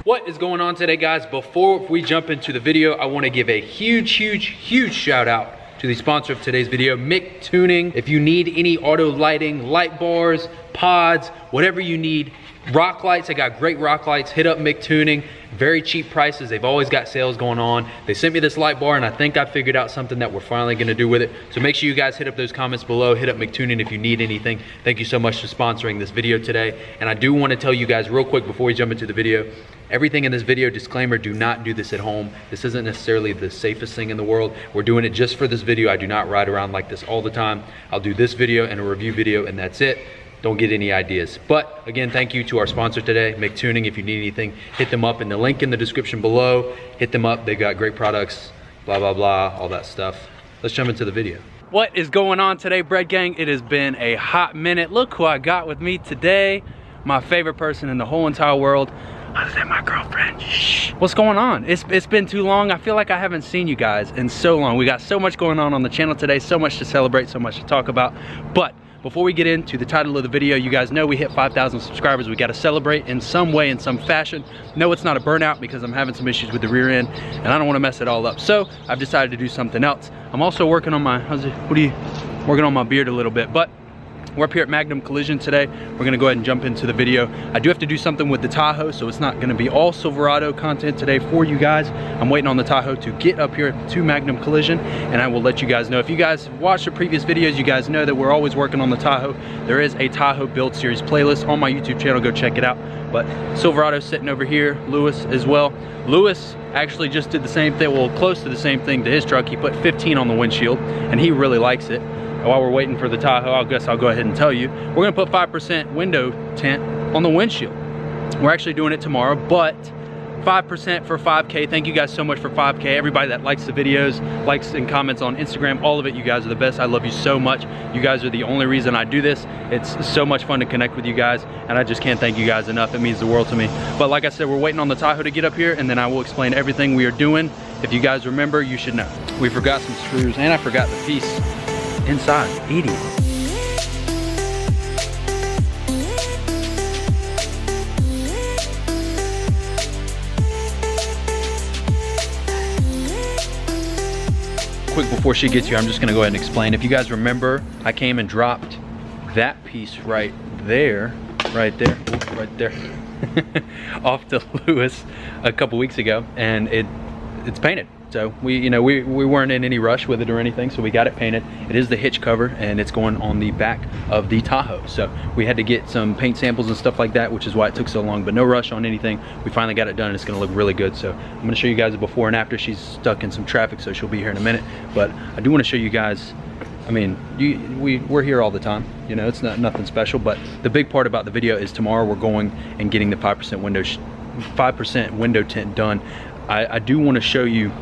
What is going on today, guys? Before we jump into the video, I want to give a huge shout out to the sponsor of today's video, MCGAUGHYS Tuning. If you need any auto lighting, light bars, pods, whatever you need, rock lights, I got great rock lights, hit up MCGAUGHYS Tuning. Very cheap prices, they've always got sales going on. They sent me this light bar and I think I figured out something that we're finally gonna do with it. So make sure you guys hit up those comments below, hit up MCGAUGHYS Tuning if you need anything. Thank you so much for sponsoring this video today. And I do wanna tell you guys real quick before we jump into the video, everything in this video, disclaimer, do not do this at home. This isn't necessarily the safest thing in the world. We're doing it just for this video. I do not ride around like this all the time. I'll do this video and a review video and that's it. Don't get any ideas. But again, thank you to our sponsor today, MCGAUGHYS Tuning. If you need anything, hit them up in the link in the description below. Hit them up, they've got great products, blah, blah, blah, all that stuff. Let's jump into the video. What is going on today, Bread Gang? It has been a hot minute. Look who I got with me today. My favorite person in the whole entire world, other than my girlfriend. Shh. What's going on? It's been too long. I feel like I haven't seen you guys in so long. We got so much going on the channel today, so much to celebrate, so much to talk about. But before we get into the title of the video, you guys know we hit 5,000 subscribers. We got to celebrate in some way, in some fashion. No, it's not a burnout because I'm having some issues with the rear end and I don't want to mess it all up. So I've decided to do something else. I'm also working on my, working on my beard a little bit, but we're up here at Magnum Collision today. We're gonna go ahead and jump into the video. I do have to do something with the Tahoe, so it's not gonna be all Silverado content today for you guys. I'm waiting on the Tahoe to get up here to Magnum Collision, and I will let you guys know. If you guys watched the previous videos, you guys know that we're always working on the Tahoe. There is a Tahoe build series playlist on my YouTube channel, go check it out. But Silverado's sitting over here, Lewis as well. Lewis actually just did the same thing, well, close to the same thing to his truck. He put 15 on the windshield, and he really likes it. While we're waiting for the Tahoe, I guess I'll go ahead and tell you. We're gonna put 5% window tint on the windshield. We're actually doing it tomorrow, but 5% for 5K. Thank you guys so much for 5K. Everybody that likes the videos, likes and comments on Instagram, all of it, you guys are the best. I love you so much. You guys are the only reason I do this. It's so much fun to connect with you guys, and I just can't thank you guys enough. It means the world to me. But like I said, we're waiting on the Tahoe to get up here, and then I will explain everything we are doing. If you guys remember, you should know. We forgot some screws, and I forgot the piece inside. Idiot. Quick before she gets here, I'm just gonna go ahead and explain. If you guys remember, I came and dropped that piece right there, off to Lewis a couple weeks ago, and it's painted. So we weren't in any rush with it or anything, so we got it painted. It is the Hitch cover, and it's going on the back of the Tahoe. So we had to get some paint samples and stuff like that, which is why it took so long, but no rush on anything. We finally got it done, and it's gonna look really good. So I'm gonna show you guys the before and after. She's stuck in some traffic, so she'll be here in a minute. But I do wanna show you guys, I mean, we're here all the time. You know, it's nothing special, but the big part about the video is tomorrow we're going and getting the 5% window tint done. I do wanna show you,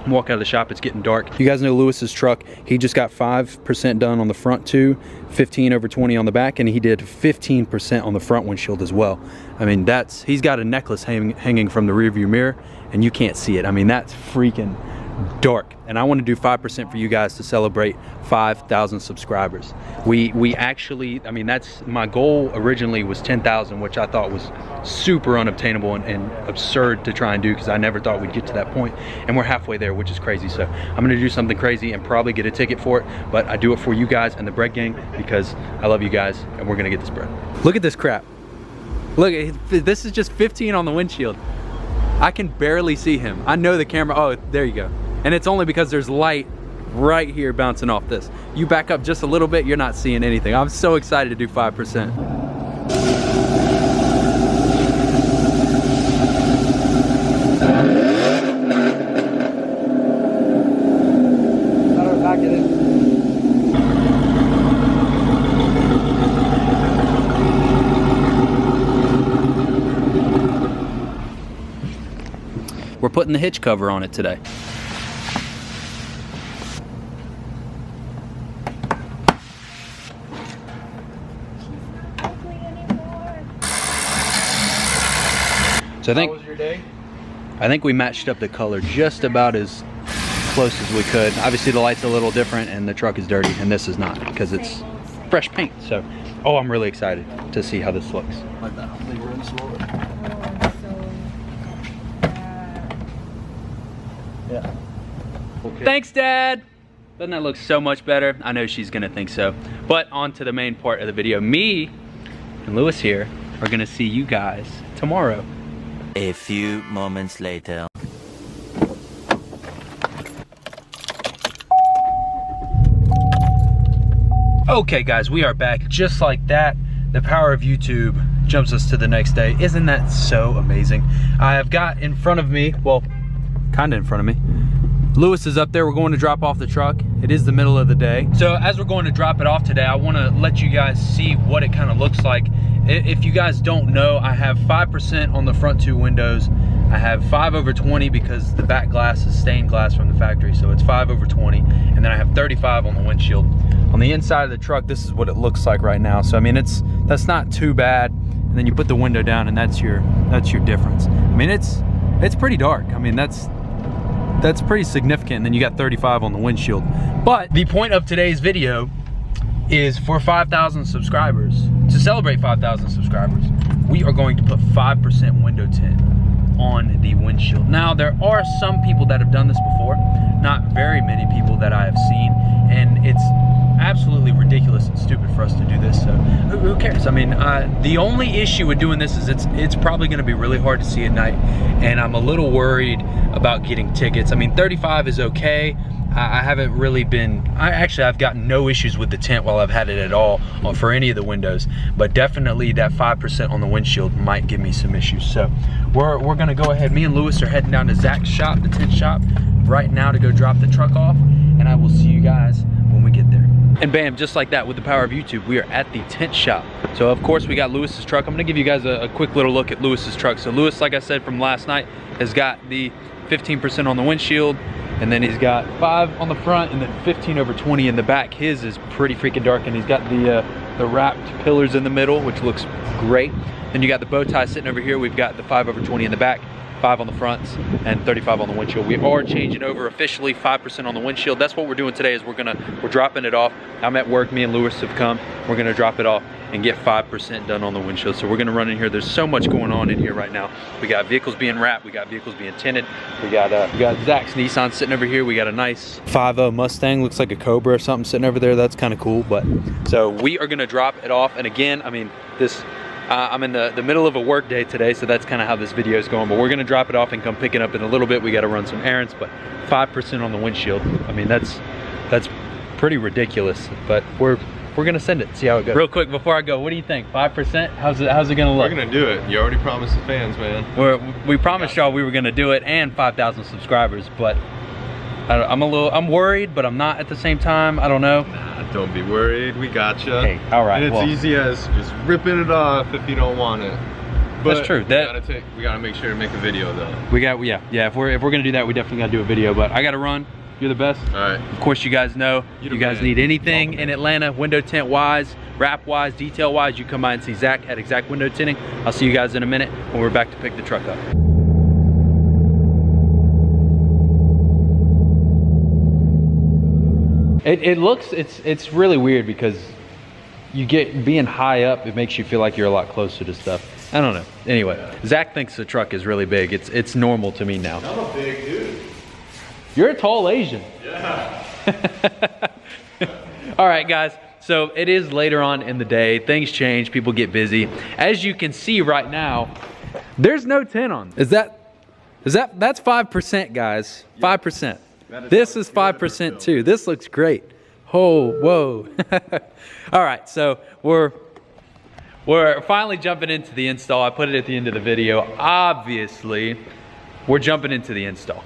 walk out of the shop, it's getting dark. You guys know Lewis's truck, he just got 5% done on the front too, 15 over 20 on the back, and he did 15% on the front windshield as well. I mean, he's got a necklace hanging from the rear view mirror, and you can't see it. I mean, that's freaking dark. And I want to do 5% for you guys to celebrate 5,000 subscribers. We actually, I mean, that's my goal originally was 10,000, which I thought was super unobtainable and absurd to try and do, because I never thought we'd get to that point, and we're halfway there, which is crazy. So I'm gonna do something crazy and probably get a ticket for it, but I do it for you guys and the Bread Gang because I love you guys, and we're gonna get this bread. Look at this crap. Look, this is just 15 on the windshield. I can barely see him. I know the camera, oh, there you go. And it's only because there's light right here bouncing off this. You back up just a little bit, you're not seeing anything. I'm so excited to do 5%. Back it in. We're putting the Hitch cover on it today. So How was your day? I think we matched up the color just about as close as we could. Obviously the light's a little different and the truck is dirty, and this is not because it's fresh paint. So, oh, I'm really excited to see how this looks. Like that. I think we're in slower. Yeah. Okay. Thanks, Dad. Doesn't that look so much better? I know she's gonna think so. But on to the main part of the video. Me and Lewis here are gonna see you guys tomorrow. A few moments later. Okay guys, we are back just like that. The power of YouTube jumps us to the next day. Isn't that so amazing? I have got in front of me, well, kinda in front of me. Lewis is up there, we're going to drop off the truck. It is the middle of the day. So as we're going to drop it off today, I wanna let you guys see what it kind of looks like. If you guys don't know, I have 5% on the front two windows. I have 5/20 because the back glass is stained glass from the factory, so it's 5/20, and then I have 35 on the windshield. On the inside of the truck, this is what it looks like right now. So I mean, that's not too bad. And then you put the window down, and that's your difference. I mean, it's pretty dark. I mean, that's pretty significant. And then you got 35 on the windshield. But the point of today's video is for 5,000 subscribers. To celebrate 5,000 subscribers, we are going to put 5% window tint on the windshield. Now, there are some people that have done this before, not very many people that I have seen, and it's absolutely ridiculous and stupid for us to do this, so who cares? I mean, the only issue with doing this is it's probably gonna be really hard to see at night, and I'm a little worried about getting tickets. I mean, 35 is okay. I haven't really been, I've gotten no issues with the tint while I've had it at all for any of the windows, but definitely that 5% on the windshield might give me some issues. So we're gonna go ahead, me and Lewis are heading down to Zach's shop, the tint shop, right now to go drop the truck off, and I will see you guys when we get there. And bam, just like that, with the power of YouTube, we are at the tint shop. So of course we got Lewis's truck. I'm gonna give you guys a quick little look at Lewis's truck. So Lewis, like I said from last night, has got the 15% on the windshield, and then he's got 5 on the front, and then 15/20 in the back. His is pretty freaking dark, and he's got the wrapped pillars in the middle, which looks great. Then you got the bow tie sitting over here. We've got the 5/20 in the back, 5 on the fronts, and 35 on the windshield. We are changing over officially 5% on the windshield. That's what we're doing today, is we're dropping it off. I'm at work, me and Lewis have come. We're gonna drop it off and get 5% done on the windshield. So we're gonna run in here. There's so much going on in here right now. We got vehicles being wrapped, we got vehicles being tinted. We got Zach's Nissan sitting over here. We got a nice 5.0 Mustang, looks like a Cobra or something sitting over there. That's kind of cool. But so we are gonna drop it off. And again, I mean, I'm in the middle of a work day today, so that's kind of how this video is going. But we're gonna drop it off and come pick it up in a little bit. We got to run some errands, but 5% on the windshield. I mean, that's pretty ridiculous. But we're gonna send it, see how it goes. Real quick before I go, what do you think? 5%? How's it gonna look? We're gonna do it. You already promised the fans, man. We promised y'all we were gonna do it, and 5,000 subscribers. But I'm worried, but I'm not at the same time. I don't know. Nah, don't be worried. We gotcha. Hey, all right. And it's easy as just ripping it off if you don't want it. But that's true. We gotta make sure to make a video though. Yeah. If we're gonna do that, we definitely gotta do a video. But I gotta run. You're the best. All right. Of course, you guys know. You guys need anything in Atlanta, window tint wise, wrap wise, detail wise, you come by and see Zach at Exact Window Tinting. I'll see you guys in a minute when we're back to pick the truck up. It's really weird because you get being high up, it makes you feel like you're a lot closer to stuff. I don't know. Anyway, yeah. Zach thinks the truck is really big. It's normal to me now. I'm a big dude. You're a tall Asian. Yeah. All right, guys. So it is later on in the day. Things change. People get busy. As you can see right now, there's no tint on. That's 5%, guys. 5%. This is 5% too. This looks great. Oh, whoa. All right, so we're finally jumping into the install. I put it at the end of the video. Obviously, we're jumping into the install.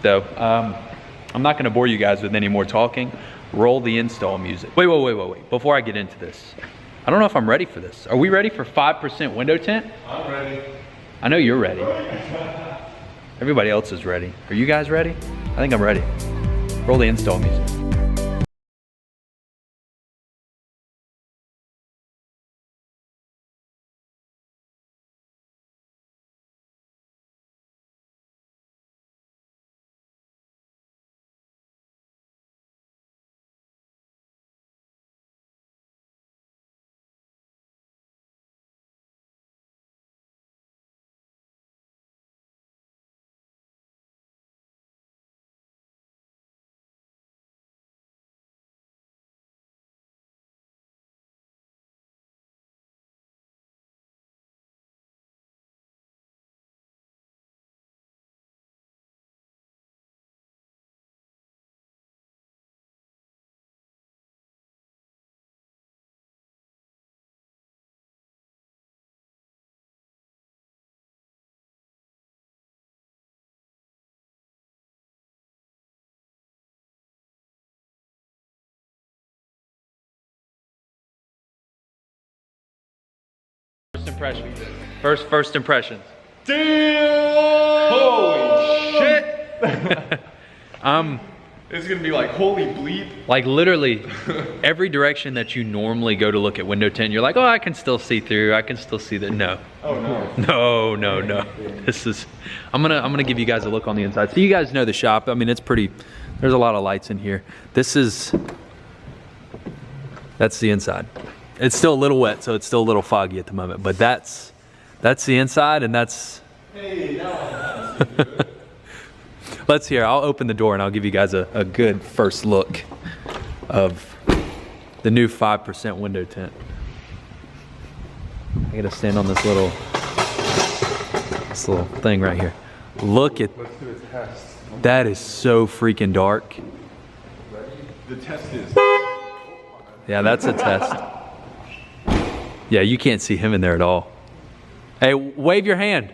So I'm not gonna bore you guys with any more talking. Roll the install music. Wait. Before I get into this, I don't know if I'm ready for this. Are we ready for 5% window tint? I'm ready. I know you're ready. Everybody else is ready. Are you guys ready? I think I'm ready. Roll the install music. impressions. First impressions. Damn! Holy shit! It's gonna be like, holy bleep. Like literally every direction that you normally go to look at window tint, you're like, oh, I can still see through. I can still see that. No. Oh no. No. This is, I'm gonna give you guys a look on the inside. So you guys know the shop. I mean, it's pretty, there's a lot of lights in here. That's the inside. It's still a little wet, so it's still a little foggy at the moment, but that's the inside, and that's, Hey, now I'm good. let's hear. I'll open the door and I'll give you guys a good first look of the new 5% window tint. I gotta stand on this little thing right here. Look at, Let's do a test. that is so freaking dark. The test is. Yeah, that's a test. Yeah, you can't see him in there at all. Hey, wave your hand.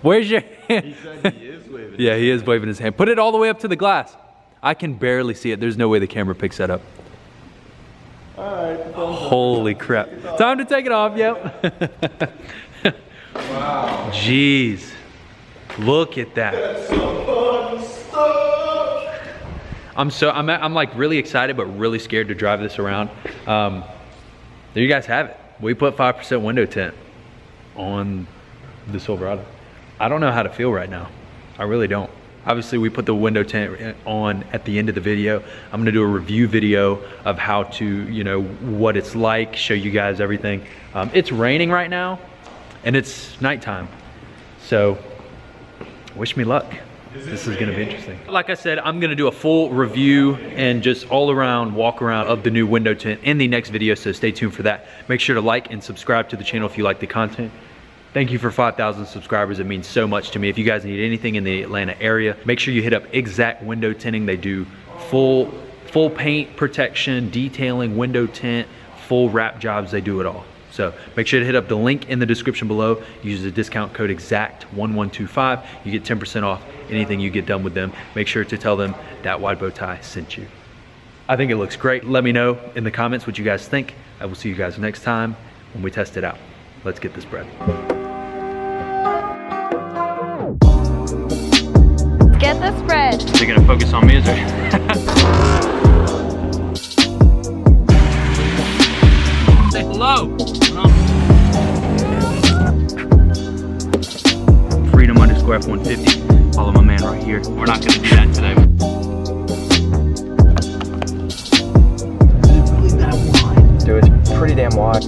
Where's your hand? He said he is waving. Yeah, he is waving his hand. Put it all the way up to the glass. I can barely see it. There's no way the camera picks that up. Alright. Holy crap. Time to take it off, yep. Wow. Jeez. Look at that. That's some fun stuff. I'm like really excited but really scared to drive this around. There you guys have it. We put 5% window tint on the Silverado. I don't know how to feel right now. I really don't. Obviously we put the window tint on at the end of the video. I'm gonna do a review video of how to, you know, what it's like, show you guys everything. It's raining right now and it's nighttime. So wish me luck. This is gonna be interesting. Like I said, I'm gonna do a full review and just all around walk around of the new window tint in the next video, so stay tuned for that. Make sure to like and subscribe to the channel if you like the content. Thank you for 5,000 subscribers. It means so much to me. If you guys need anything in the Atlanta area, make sure you hit up EXZACT Window Tinting. They do full paint protection, detailing, window tint, full wrap jobs. They do it all. So make sure to hit up the link in the description below. Use the discount code EXZACT1125. You get 10% off anything you get done with them. Make sure to tell them that Wide Bow Tie sent you. I think it looks great. Let me know in the comments what you guys think. I will see you guys next time when we test it out. Let's get this bread. Get the spread. Is it gonna focus on me? Is it? Say hello. Freedom_F150. Follow my man right here. We're not gonna do that today. Dude, it's pretty damn wide.